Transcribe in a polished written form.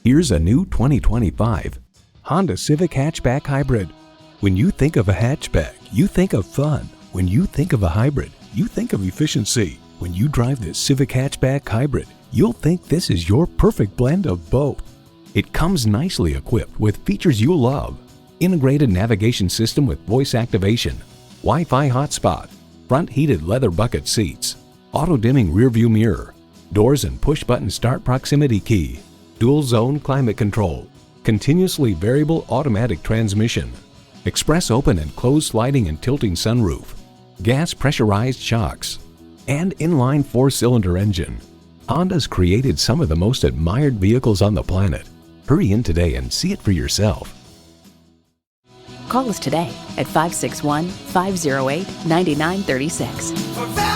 Here's a new 2025 Honda Civic Hatchback Hybrid. When you think of a hatchback, you think of fun. When you think of a hybrid, you think of efficiency. When you drive this Civic Hatchback Hybrid, you'll think this is your perfect blend of both. It comes nicely equipped with features you love. Integrated navigation system with voice activation, Wi-Fi hotspot, front heated leather bucket seats, auto-dimming rearview mirror, doors and push-button start proximity key, dual-zone climate control, continuously variable automatic transmission, express open and closed sliding and tilting sunroof, gas pressurized shocks, and inline 4-cylinder engine. Honda's created some of the most admired vehicles on the planet. Hurry in today and see it for yourself. Call us today at 561-508-9936.